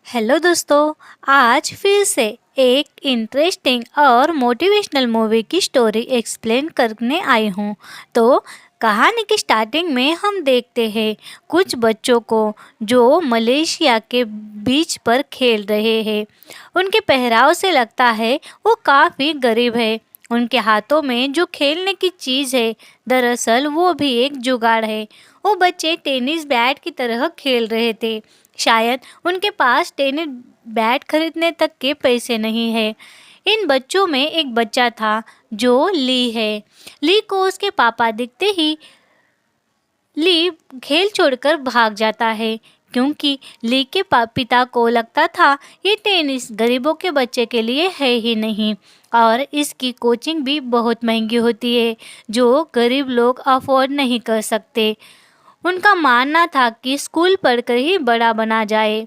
Hello दोस्तों। आज फिर से एक इंटरेस्टिंग और मोटिवेशनल मूवी की स्टोरी एक्सप्लेन करने आई हूँ। तो कहानी की स्टार्टिंग में हम देखते हैं कुछ बच्चों को जो मलेशिया के बीच पर खेल रहे हैं। उनके पहराव से लगता है वो काफ़ी गरीब है। उनके हाथों में जो खेलने की चीज़ है, दरअसल वो भी एक जुगाड़ है। वो बच्चे टेनिस बैट की तरह खेल रहे थे। शायद उनके पास टेनिस बैट खरीदने तक के पैसे नहीं है। इन बच्चों में एक बच्चा था जो ली है। ली को उसके पापा दिखते ही ली खेल छोड़कर भाग जाता है, क्योंकि ली के पिता को लगता था ये टेनिस गरीबों के बच्चे के लिए है ही नहीं और इसकी कोचिंग भी बहुत महंगी होती है जो गरीब लोग अफोर्ड नहीं कर सकते। उनका मानना था कि स्कूल पढ़कर ही बड़ा बना जाए।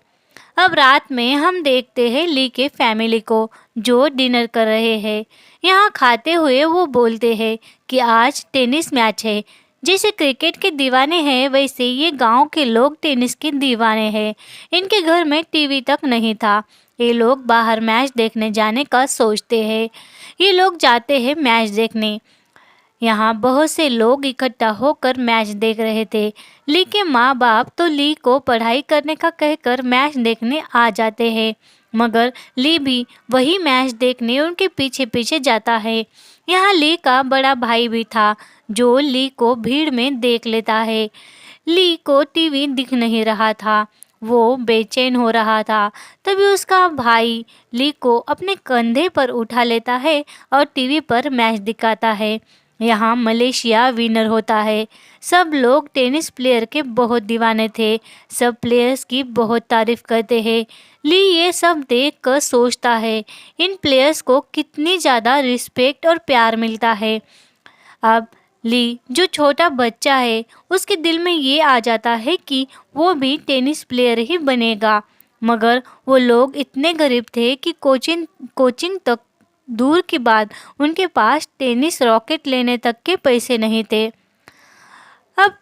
अब रात में हम देखते हैं ली के फैमिली को जो डिनर कर रहे हैं। यहाँ खाते हुए वो बोलते हैं कि आज टेनिस मैच है। जैसे क्रिकेट के दीवाने हैं वैसे ये गांव के लोग टेनिस के दीवाने हैं। इनके घर में टीवी तक नहीं था। ये लोग बाहर मैच देखने जाने का सोचते हैं। ये लोग जाते हैं मैच देखने। यहाँ बहुत से लोग इकट्ठा होकर मैच देख रहे थे। ली के माँ बाप तो ली को पढ़ाई करने का कहकर मैच देखने आ जाते हैं, मगर ली भी वही मैच देखने उनके पीछे पीछे जाता है। यहाँ ली का बड़ा भाई भी था जो ली को भीड़ में देख लेता है। ली को टीवी दिख नहीं रहा था, वो बेचैन हो रहा था। तभी उसका भाई ली को अपने कंधे पर उठा लेता है और टीवी पर मैच दिखाता है। यहाँ मलेशिया विनर होता है। सब लोग टेनिस प्लेयर के बहुत दीवाने थे। सब प्लेयर्स की बहुत तारीफ करते हैं। ली ये सब देख कर सोचता है इन प्लेयर्स को कितनी ज़्यादा रिस्पेक्ट और प्यार मिलता है। अब ली जो छोटा बच्चा है उसके दिल में ये आ जाता है कि वो भी टेनिस प्लेयर ही बनेगा, मगर वो लोग इतने गरीब थे कि कोचिंग कोचिंग तक दूर की बात, उनके पास टेनिस रॉकेट लेने तक के पैसे नहीं थे। अब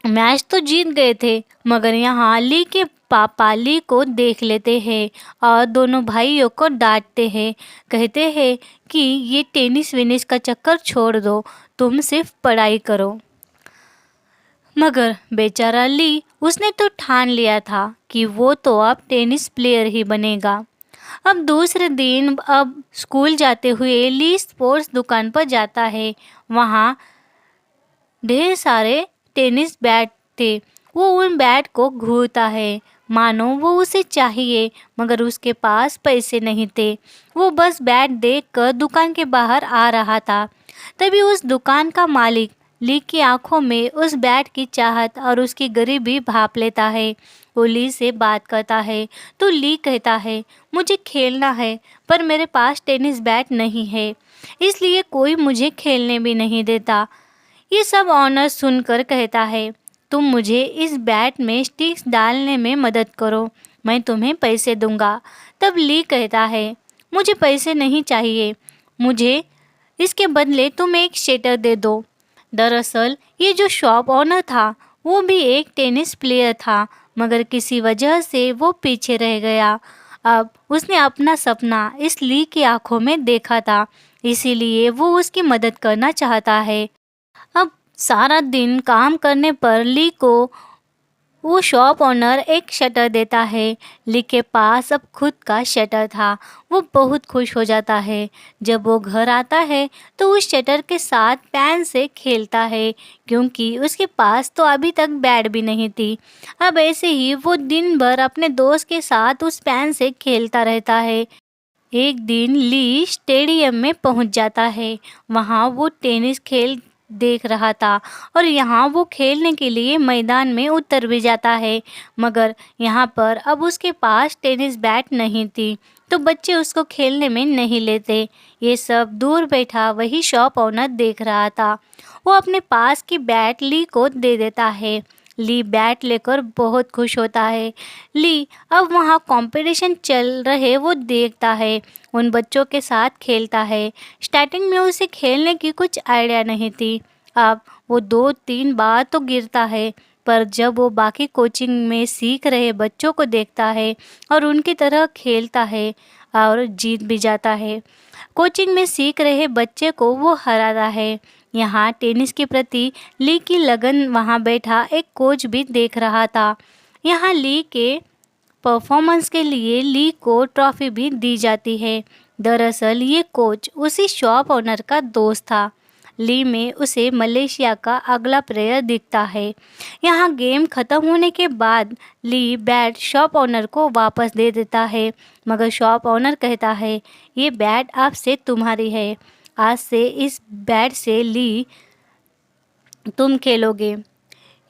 मैच तो जीत गए थे, मगर यहाँ ली के पापा ली को देख लेते हैं और दोनों भाइयों को डांटते हैं। कहते हैं कि ये टेनिस वेनिस का चक्कर छोड़ दो, तुम सिर्फ पढ़ाई करो। मगर बेचारा ली, उसने तो ठान लिया था कि वो तो अब टेनिस प्लेयर ही बनेगा। अब दूसरे दिन अब स्कूल जाते हुए ली स्पोर्ट्स दुकान पर जाता है। वहाँ ढेर सारे टेनिस बैट थे। वो उन बैट को घूरता है मानो वो उसे चाहिए, मगर उसके पास पैसे नहीं थे। वो बस बैट देखकर दुकान के बाहर आ रहा था। तभी उस दुकान का मालिक ली की आंखों में उस बैट की चाहत और उसकी गरीबी भाप लेता है। वो ली से बात करता है तो ली कहता है, मुझे खेलना है पर मेरे पास टेनिस बैट नहीं है, इसलिए कोई मुझे खेलने भी नहीं देता। ये सब ऑनर सुनकर कहता है, तुम मुझे इस बैट में स्टिक्स डालने में मदद करो, मैं तुम्हें पैसे दूंगा। तब ली कहता है, मुझे पैसे नहीं चाहिए, मुझे इसके बदले तुम एक शटर दे दो। दरअसल ये जो शॉप ओनर था वो भी एक टेनिस प्लेयर था, मगर किसी वजह से वो पीछे रह गया। अब उसने अपना सपना इस ली की आंखों में देखा था, इसीलिए वो उसकी मदद करना चाहता है। अब सारा दिन काम करने पर ली को वो शॉप ओनर एक शटर देता है। ली के पास अब खुद का शटर था। वो बहुत खुश हो जाता है। जब वो घर आता है तो उस शटर के साथ पेन से खेलता है, क्योंकि उसके पास तो अभी तक बैट भी नहीं थी। अब ऐसे ही वो दिन भर अपने दोस्त के साथ उस पेन से खेलता रहता है। एक दिन ली स्टेडियम में पहुंच जाता है। वहां वो टेनिस खेल देख रहा था और यहाँ वो खेलने के लिए मैदान में उतर भी जाता है, मगर यहाँ पर अब उसके पास टेनिस बैट नहीं थी, तो बच्चे उसको खेलने में नहीं लेते। ये सब दूर बैठा वही शॉप ओनर देख रहा था। वो अपने पास की बैट ली को दे देता है। ली बैट लेकर बहुत खुश होता है। ली अब वहाँ कंपटीशन चल रहे वो देखता है, उन बच्चों के साथ खेलता है। स्टार्टिंग में उसे खेलने की कुछ आइडिया नहीं थी। अब वो 2-3 बार तो गिरता है, पर जब वो बाकी कोचिंग में सीख रहे बच्चों को देखता है और उनकी तरह खेलता है और जीत भी जाता है। कोचिंग में सीख रहे बच्चे को वो हराता है। यहाँ टेनिस के प्रति ली की लगन वहाँ बैठा एक कोच भी देख रहा था। यहाँ ली के परफॉर्मेंस के लिए ली को ट्रॉफी भी दी जाती है। दरअसल ये कोच उसी शॉप ओनर का दोस्त था। ली में उसे मलेशिया का अगला प्लेयर दिखता है। यहाँ गेम खत्म होने के बाद ली बैट शॉप ओनर को वापस दे देता है, मगर शॉप ओनर कहता है ये बैट अब से तुम्हारी है। आज से इस बैट से ली तुम खेलोगे।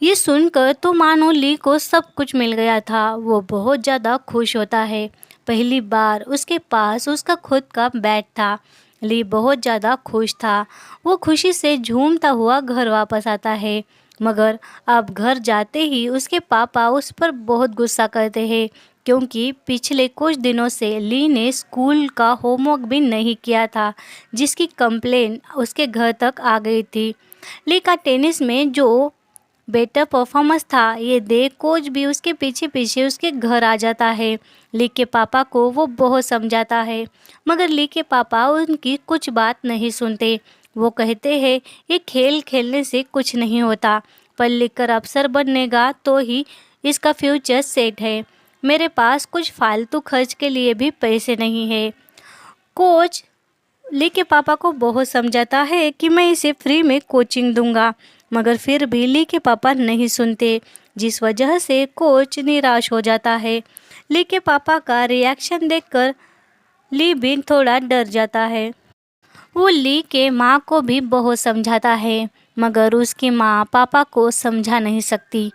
ये सुनकर तो मानो ली को सब कुछ मिल गया था। वो बहुत ज़्यादा खुश होता है। पहली बार उसके पास उसका खुद का बैट था। ली बहुत ज़्यादा खुश था। वो खुशी से झूमता हुआ घर वापस आता है, मगर अब घर जाते ही उसके पापा उस पर बहुत गुस्सा करते हैं, क्योंकि पिछले कुछ दिनों से ली ने स्कूल का होमवर्क भी नहीं किया था, जिसकी कंप्लेन उसके घर तक आ गई थी। ली का टेनिस में जो बेटर परफॉर्मेंस था, ये देख कोच भी उसके पीछे पीछे उसके घर आ जाता है। ली के पापा को वो बहुत समझाता है, मगर ली के पापा उनकी कुछ बात नहीं सुनते। वो कहते हैं ये खेल खेलने से कुछ नहीं होता, पढ़ लिख कर अफसर बनेगा तो ही इसका फ्यूचर सेट है। मेरे पास कुछ फालतू खर्च के लिए भी पैसे नहीं है। कोच ली के पापा को बहुत समझाता है कि मैं इसे फ्री में कोचिंग दूंगा, मगर फिर भी ली के पापा नहीं सुनते, जिस वजह से कोच निराश हो जाता है। ली के पापा का रिएक्शन देखकर ली भी थोड़ा डर जाता है। वो ली के माँ को भी बहुत समझाता है, मगर उसकी माँ पापा को समझा नहीं सकती।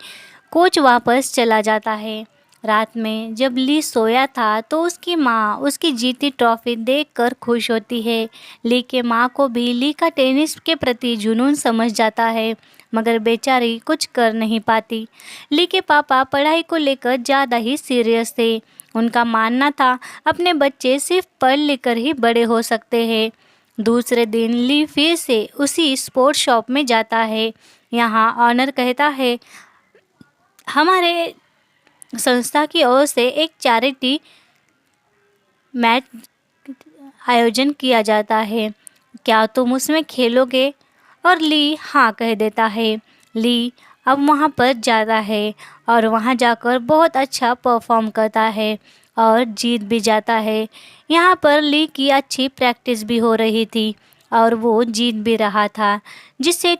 कोच वापस चला जाता है। रात में जब ली सोया था तो उसकी माँ उसकी जीती ट्रॉफी देखकर खुश होती है। ली के माँ को भी ली का टेनिस के प्रति जुनून समझ जाता है, मगर बेचारी कुछ कर नहीं पाती। ली के पापा पढ़ाई को लेकर ज़्यादा ही सीरियस थे। उनका मानना था अपने बच्चे सिर्फ पढ़ लिख कर ही बड़े हो सकते हैं। दूसरे दिन ली फिर से उसी स्पोर्ट्स शॉप में जाता है। यहाँ ऑनर कहता है हमारे संस्था की ओर से एक चैरिटी मैच आयोजन किया जाता है, क्या तुम उसमें खेलोगे? और ली हाँ कह देता है। ली अब वहाँ पर जाता है और वहाँ जाकर बहुत अच्छा परफॉर्म करता है और जीत भी जाता है। यहाँ पर ली की अच्छी प्रैक्टिस भी हो रही थी और वो जीत भी रहा था, जिससे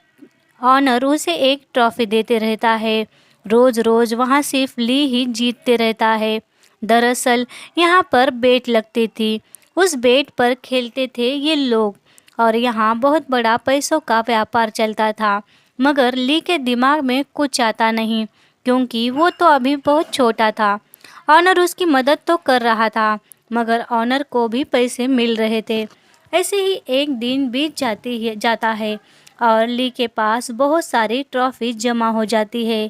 ऑनर उसे एक ट्रॉफी देते रहता है। रोज़ रोज़ वहाँ सिर्फ ली ही जीतते रहता है। दरअसल यहाँ पर बेट लगती थी, उस बेट पर खेलते थे ये लोग और यहाँ बहुत बड़ा पैसों का व्यापार चलता था। मगर ली के दिमाग में कुछ आता नहीं, क्योंकि वो तो अभी बहुत छोटा था। ऑनर उसकी मदद तो कर रहा था, मगर ऑनर को भी पैसे मिल रहे थे। ऐसे ही एक दिन बीत जाता है और ली के पास बहुत सारी ट्रॉफी जमा हो जाती है।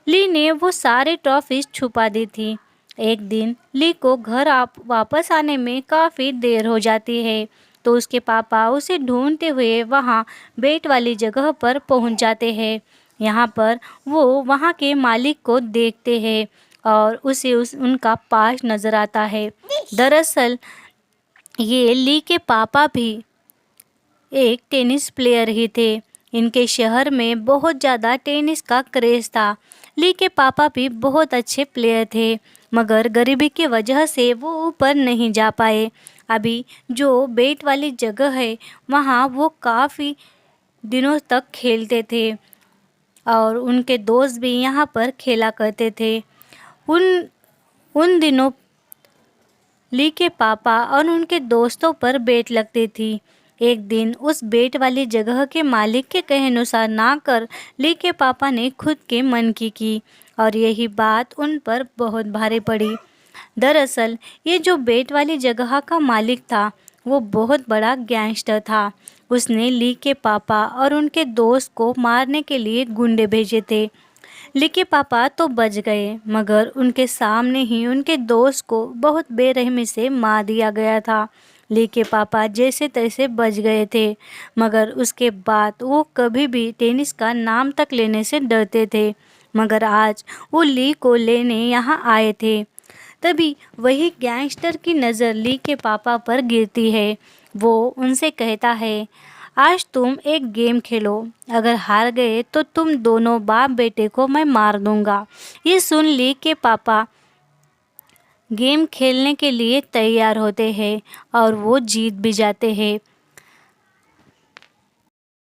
ली ने वो सारी ट्रॉफीज छुपा दी थी। एक दिन ली को घर वापस आने में काफ़ी देर हो जाती है, तो उसके पापा उसे ढूंढते हुए वहाँ बेट वाली जगह पर पहुँच जाते हैं। यहाँ पर वो वहाँ के मालिक को देखते हैं और उसे उनका पास नज़र आता है। दरअसल ये ली के पापा भी एक टेनिस प्लेयर ही थे। इनके शहर में बहुत ज़्यादा टेनिस का क्रेज़ था। ली के पापा भी बहुत अच्छे प्लेयर थे, मगर गरीबी की वजह से वो ऊपर नहीं जा पाए। अभी जो बेट वाली जगह है वहाँ वो काफ़ी दिनों तक खेलते थे और उनके दोस्त भी यहाँ पर खेला करते थे। उन उन दिनों ली के पापा और उनके दोस्तों पर बेट लगती थी। एक दिन उस बेट वाली जगह के मालिक के कहे अनुसार ना कर ली के पापा ने खुद के मन की और यही बात उन पर बहुत भारी पड़ी। दरअसल ये जो बेट वाली जगह का मालिक था वो बहुत बड़ा गैंगस्टर था। उसने ली के पापा और उनके दोस्त को मारने के लिए गुंडे भेजे थे। ली के पापा तो बच गए, मगर उनके सामने ही उनके दोस्त को बहुत बेरहमी से मार दिया गया था। ली के पापा जैसे तैसे बच गए थे, मगर उसके बाद वो कभी भी टेनिस का नाम तक लेने से डरते थे। मगर आज वो ली को लेने यहाँ आए थे। तभी वही गैंगस्टर की नज़र ली के पापा पर गिरती है। वो उनसे कहता है, आज तुम एक गेम खेलो, अगर हार गए तो तुम दोनों बाप बेटे को मैं मार दूंगा। ये सुन ली के पापा गेम खेलने के लिए तैयार होते हैं और वो जीत भी जाते हैं।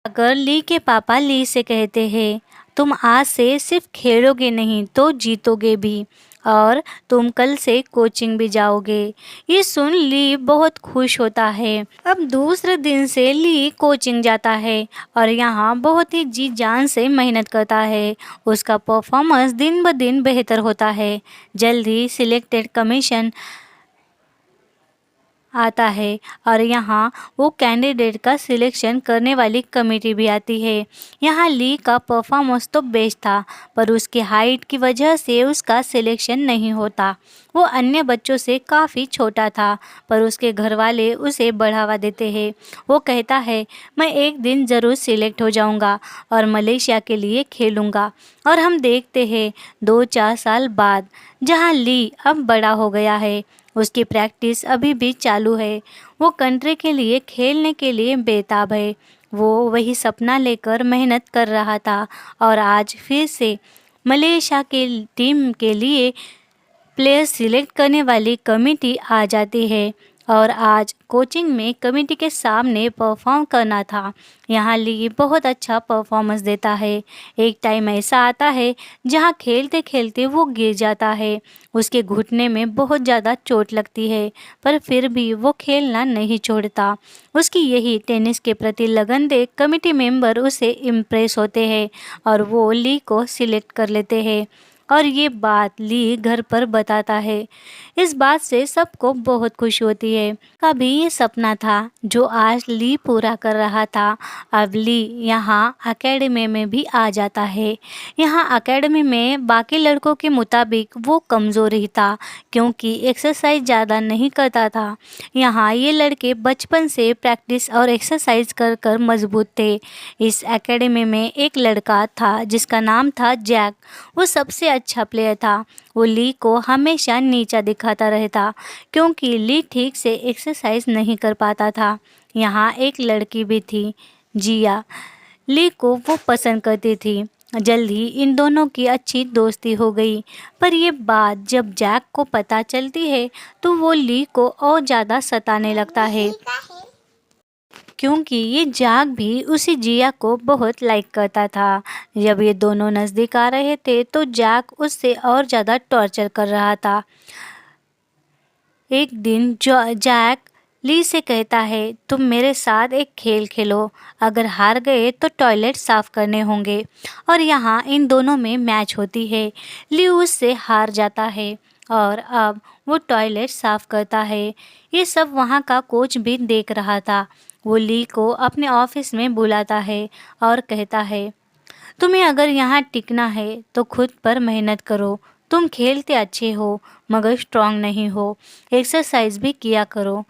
अगर ली के पापा ली से कहते हैं, तुम आज से सिर्फ खेलोगे नहीं तो जीतोगे भी, और तुम कल से कोचिंग भी जाओगे। ये सुन ली बहुत खुश होता है। अब दूसरे दिन से ली कोचिंग जाता है और यहाँ बहुत ही जी जान से मेहनत करता है। उसका परफॉर्मेंस दिन ब दिन बेहतर होता है। जल्द ही सिलेक्टेड कमीशन आता है और यहाँ वो कैंडिडेट का सिलेक्शन करने वाली कमेटी भी आती है। यहाँ ली का परफॉर्मेंस तो बेस्ट था, पर उसकी हाइट की वजह से उसका सिलेक्शन नहीं होता। वो अन्य बच्चों से काफ़ी छोटा था, पर उसके घर वाले उसे बढ़ावा देते हैं। वो कहता है, मैं एक दिन ज़रूर सिलेक्ट हो जाऊँगा और मलेशिया के लिए खेलूँगा। और हम देखते हैं 2-4 साल बाद, जहाँ ली अब बड़ा हो गया है, उसकी प्रैक्टिस अभी भी चालू है। वो कंट्री के लिए खेलने के लिए बेताब है। वो वही सपना लेकर मेहनत कर रहा था और आज फिर से मलेशिया के टीम के लिए प्लेयर सिलेक्ट करने वाली कमेटी आ जाती है और आज कोचिंग में कमेटी के सामने परफॉर्म करना था। यहाँ ली बहुत अच्छा परफॉर्मेंस देता है। एक टाइम ऐसा आता है जहाँ खेलते खेलते वो गिर जाता है। उसके घुटने में बहुत ज़्यादा चोट लगती है, पर फिर भी वो खेलना नहीं छोड़ता। उसकी यही टेनिस के प्रति लगन देख कमेटी मेंबर उसे इम्प्रेस होते हैं और वो ली को सिलेक्ट कर लेते हैं और ये बात ली घर पर बताता है। इस बात से सबको बहुत खुशी होती है। कभी ये सपना था जो आज ली पूरा कर रहा था। अब ली यहाँ एकेडमी में भी आ जाता है। यहाँ एकेडमी में बाकी लड़कों के मुताबिक वो कमज़ोर ही था, क्योंकि एक्सरसाइज ज़्यादा नहीं करता था। यहाँ ये लड़के बचपन से प्रैक्टिस और एक्सरसाइज कर कर मजबूत थे। इस एकेडमी में एक लड़का था जिसका नाम था जैक। वो सबसे अच्छा प्लेयर था। वो ली को हमेशा नीचा दिखाता रहता, क्योंकि ली ठीक से एक्सरसाइज नहीं कर पाता था। यहाँ एक लड़की भी थी, जिया। ली को वो पसंद करती थी। जल्द ही इन दोनों की अच्छी दोस्ती हो गई। पर ये बात जब जैक को पता चलती है तो वो ली को और ज़्यादा सताने लगता है, क्योंकि ये जैक भी उसी जिया को बहुत लाइक करता था। जब ये दोनों नज़दीक आ रहे थे तो जैक उससे और ज़्यादा टॉर्चर कर रहा था। एक दिन जो जैक ली से कहता है, तुम मेरे साथ एक खेल खेलो, अगर हार गए तो टॉयलेट साफ़ करने होंगे। और यहाँ इन दोनों में मैच होती है। ली उससे हार जाता है और अब वो टॉयलेट साफ़ करता है। ये सब वहाँ का कोच भी देख रहा था। वो ली को अपने ऑफिस में बुलाता है और कहता है, तुम्हें अगर यहाँ टिकना है तो खुद पर मेहनत करो। तुम खेलते अच्छे हो मगर स्ट्रांग नहीं हो। एक्सरसाइज भी किया करो।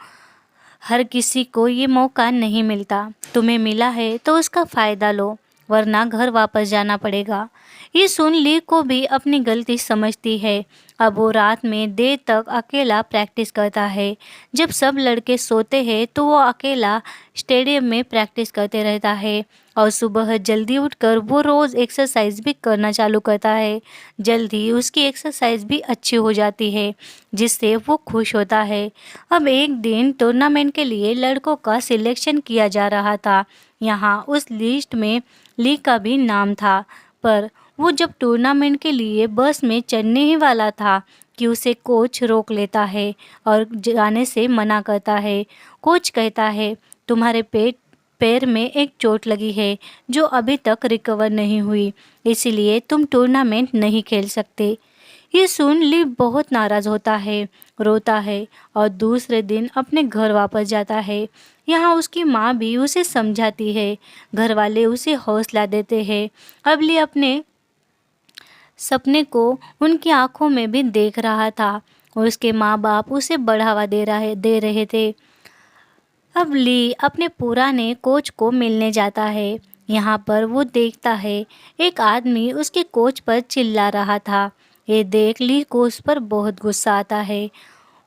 हर किसी को ये मौका नहीं मिलता। तुम्हें मिला है तो उसका फ़ायदा लो, वरना घर वापस जाना पड़ेगा। ये सुन ली को भी अपनी गलती समझती है। अब वो रात में देर तक अकेला प्रैक्टिस करता है। जब सब लड़के सोते हैं तो वो अकेला स्टेडियम में प्रैक्टिस करते रहता है और सुबह जल्दी उठकर वो रोज़ एक्सरसाइज भी करना चालू करता है। जल्द ही उसकी एक्सरसाइज भी अच्छी हो जाती है, जिससे वो खुश होता है। अब एक दिन टूर्नामेंट के लिए लड़कों का सिलेक्शन किया जा रहा था। यहाँ उस लिस्ट में ली का भी नाम था, पर वो जब टूर्नामेंट के लिए बस में चढ़ने ही वाला था कि उसे कोच रोक लेता है और जाने से मना करता है। कोच कहता है, तुम्हारे पैर में एक चोट लगी है जो अभी तक रिकवर नहीं हुई, इसलिए तुम टूर्नामेंट नहीं खेल सकते। ये सुन ली बहुत नाराज़ होता है, रोता है और दूसरे दिन अपने घर वापस जाता है। यहाँ उसकी माँ भी उसे समझाती है। घर वाले उसे हौसला देते हैं। अब ली अपने सपने को उनकी आंखों में भी देख रहा था। उसके माँ बाप उसे बढ़ावा दे रहे थे। अब ली अपने पुराने कोच को मिलने जाता है। यहाँ पर वो देखता है एक आदमी उसके कोच पर चिल्ला रहा था। ये देख ली को उस पर बहुत गुस्सा आता है।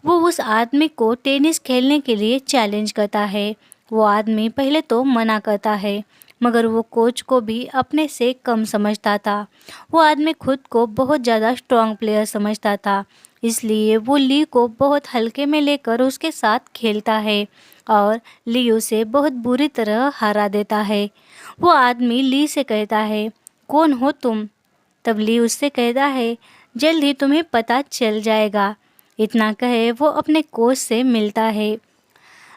वो उस आदमी को टेनिस खेलने के लिए चैलेंज करता है। वो आदमी पहले तो मना करता है, मगर वो कोच को भी अपने से कम समझता था। वो आदमी खुद को बहुत ज़्यादा स्ट्रॉन्ग प्लेयर समझता था, इसलिए वो ली को बहुत हल्के में लेकर उसके साथ खेलता है और ली उसे बहुत बुरी तरह हरा देता है। वो आदमी ली से कहता है, कौन हो तुम? तब ली उससे कहता है, जल्द ही तुम्हें पता चल जाएगा। इतना कहे वो अपने कोच से मिलता है।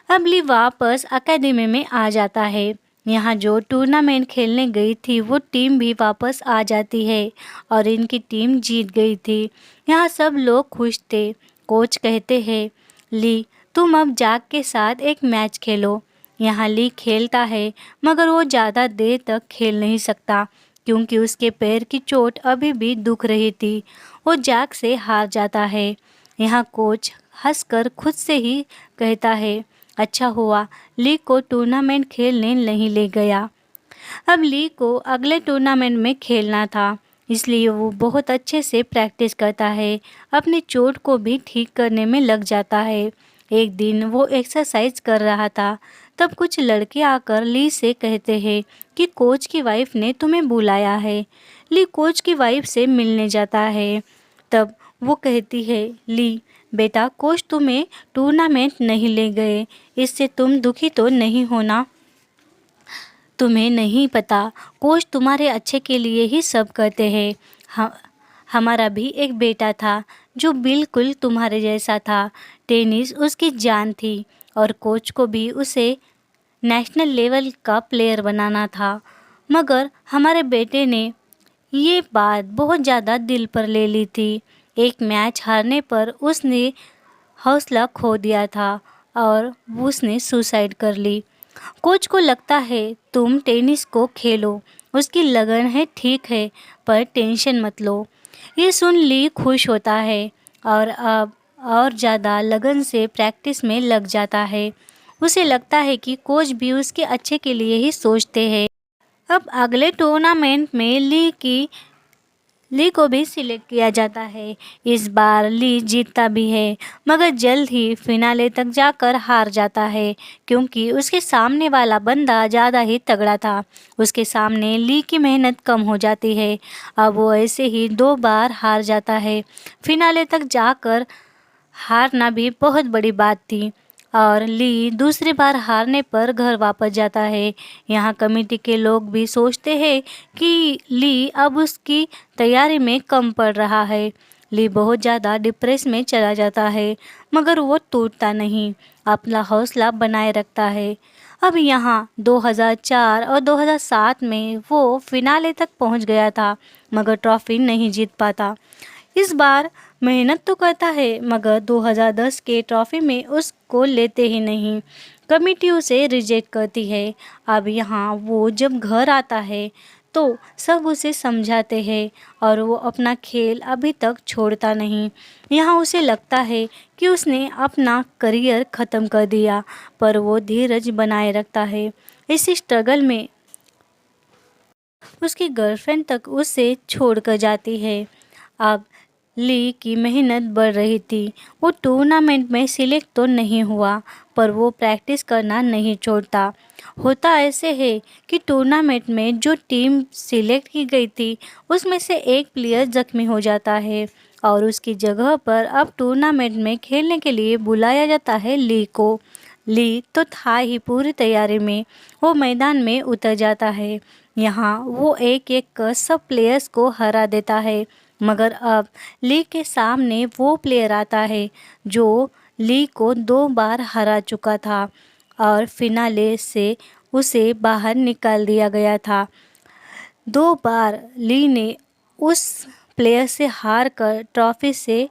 अब ली वापस अकेडमी में आ जाता है। यहाँ जो टूर्नामेंट खेलने गई थी वो टीम भी वापस आ जाती है और इनकी टीम जीत गई थी। यहाँ सब लोग खुश थे। कोच कहते हैं, ली तुम अब जैक के साथ एक मैच खेलो। यहाँ ली खेलता है, मगर वो ज़्यादा देर तक खेल नहीं सकता क्योंकि उसके पैर की चोट अभी भी दुख रही थी। वो जैक से हार जाता है। यहाँ कोच हंसकर खुद से ही कहता है, अच्छा हुआ ली को टूर्नामेंट खेलने नहीं ले गया। अब ली को अगले टूर्नामेंट में खेलना था, इसलिए वो बहुत अच्छे से प्रैक्टिस करता है। अपनी चोट को भी ठीक करने में लग जाता है। एक दिन वो एक्सरसाइज कर रहा था, तब कुछ लड़के आकर ली से कहते हैं कि कोच की वाइफ ने तुम्हें बुलाया है। ली कोच की वाइफ से मिलने जाता है। तब वो कहती है, ली बेटा कोच तुम्हें टूर्नामेंट नहीं ले गए, इससे तुम दुखी तो नहीं होना? तुम्हें नहीं पता, कोच तुम्हारे अच्छे के लिए ही सब करते हैं। हमारा भी एक बेटा था जो बिल्कुल तुम्हारे जैसा था। टेनिस उसकी जान थी और कोच को भी उसे नेशनल लेवल का प्लेयर बनाना था, मगर हमारे बेटे ने ये बात बहुत ज़्यादा दिल पर ले ली थी। एक मैच हारने पर उसने हौसला खो दिया था और उसने सुसाइड कर ली। कोच को लगता है तुम टेनिस को खेलो, उसकी लगन है ठीक है, पर टेंशन मत लो। ये सुन ली खुश होता है और अब और ज़्यादा लगन से प्रैक्टिस में लग जाता है। उसे लगता है कि कोच भी उसके अच्छे के लिए ही सोचते हैं। अब अगले टूर्नामेंट में ली को भी सिलेक्ट किया जाता है। इस बार ली जीतता भी है, मगर जल्द ही फिनाले तक जाकर हार जाता है क्योंकि उसके सामने वाला बंदा ज़्यादा ही तगड़ा था। उसके सामने ली की मेहनत कम हो जाती है। अब वो ऐसे ही 2 बार हार जाता है। फिनाले तक जाकर हारना भी बहुत बड़ी बात थी और ली दूसरी बार हारने पर घर वापस जाता है। यहाँ कमेटी के लोग भी सोचते हैं कि ली अब उसकी तैयारी में कम पड़ रहा है। ली बहुत ज़्यादा डिप्रेस में चला जाता है, मगर वो टूटता नहीं, अपना हौसला बनाए रखता है। अब यहाँ 2004 और 2007 में वो फिनाले तक पहुँच गया था, मगर ट्रॉफी नहीं जीत पाता। इस बार मेहनत तो करता है, मगर 2010 के ट्रॉफी में उसको लेते ही नहीं। कमेटी उसे रिजेक्ट करती है। अब यहाँ वो जब घर आता है तो सब उसे समझाते हैं और वो अपना खेल अभी तक छोड़ता नहीं। यहाँ उसे लगता है कि उसने अपना करियर ख़त्म कर दिया, पर वो धीरज बनाए रखता है। इस स्ट्रगल में उसकी गर्लफ्रेंड तक उसे छोड़कर जाती है। अब ली की मेहनत बढ़ रही थी। वो टूर्नामेंट में सिलेक्ट तो नहीं हुआ, पर वो प्रैक्टिस करना नहीं छोड़ता। होता ऐसे है कि टूर्नामेंट में जो टीम सिलेक्ट की गई थी उसमें से एक प्लेयर जख्मी हो जाता है और उसकी जगह पर अब टूर्नामेंट में खेलने के लिए बुलाया जाता है ली को। ली तो था ही पूरी तैयारी में। वो मैदान में उतर जाता है। यहाँ वो एक एक कर सब प्लेयर्स को हरा देता है, मगर अब ली के सामने वो प्लेयर आता है जो ली को 2 बार हरा चुका था और फिनाले से उसे बाहर निकाल दिया गया था। 2 बार ली ने उस प्लेयर से हार कर ट्रॉफी से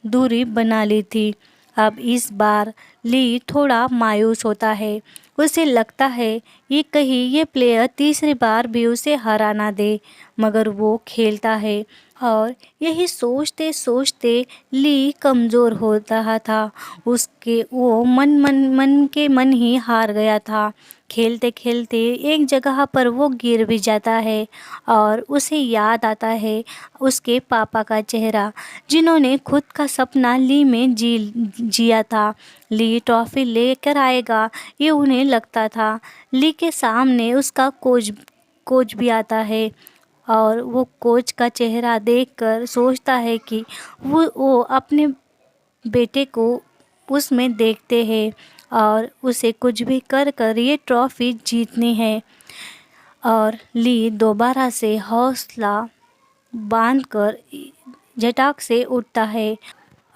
दूरी बना ली थी। अब इस बार ली थोड़ा मायूस होता है। उसे लगता है ये कहीं ये प्लेयर तीसरी बार भी उसे हरा ना दे, मगर वो खेलता है और यही सोचते सोचते ली कमज़ोर हो रहा था। उसके वो मन ही हार गया था। खेलते खेलते एक जगह पर वो गिर भी जाता है और उसे याद आता है उसके पापा का चेहरा, जिन्होंने खुद का सपना ली में जिया था। ली ट्रॉफी लेकर आएगा ये उन्हें लगता था। ली के सामने उसका कोच भी आता है और वो कोच का चेहरा देखकर सोचता है कि वो अपने बेटे को उसमें देखते हैं और उसे कुछ भी कर कर ये ट्रॉफ़ी जीतनी है। और ली दोबारा से हौसला बांधकर झटाक से उठता है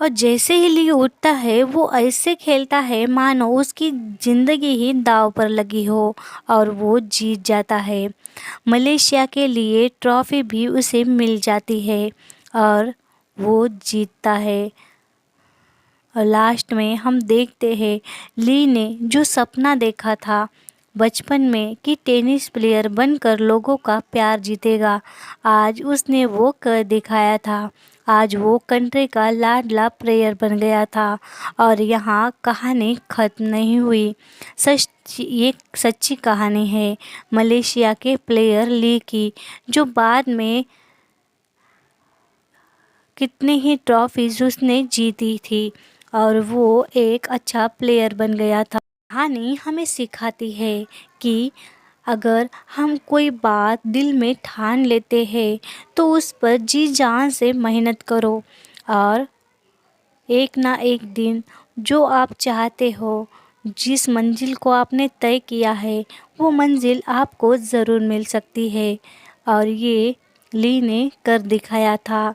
और जैसे ही ली उठता है वो ऐसे खेलता है मानो उसकी ज़िंदगी ही दांव पर लगी हो और वो जीत जाता है। मलेशिया के लिए ट्रॉफ़ी भी उसे मिल जाती है और वो जीतता है। और लास्ट में हम देखते हैं ली ने जो सपना देखा था बचपन में कि टेनिस प्लेयर बनकर लोगों का प्यार जीतेगा, आज उसने वो कर दिखाया था। आज वो कंट्री का लाडला प्लेयर बन गया था। और यहाँ कहानी ख़त्म नहीं हुई। ये सच्ची कहानी है मलेशिया के प्लेयर ली की, जो बाद में कितने ही ट्रॉफीज़ उसने जीती थी और वो एक अच्छा प्लेयर बन गया था। कहानी हमें सिखाती है कि अगर हम कोई बात दिल में ठान लेते हैं तो उस पर जी जान से मेहनत करो और एक ना एक दिन जो आप चाहते हो, जिस मंजिल को आपने तय किया है, वो मंजिल आपको ज़रूर मिल सकती है। और ये ली ने कर दिखाया था।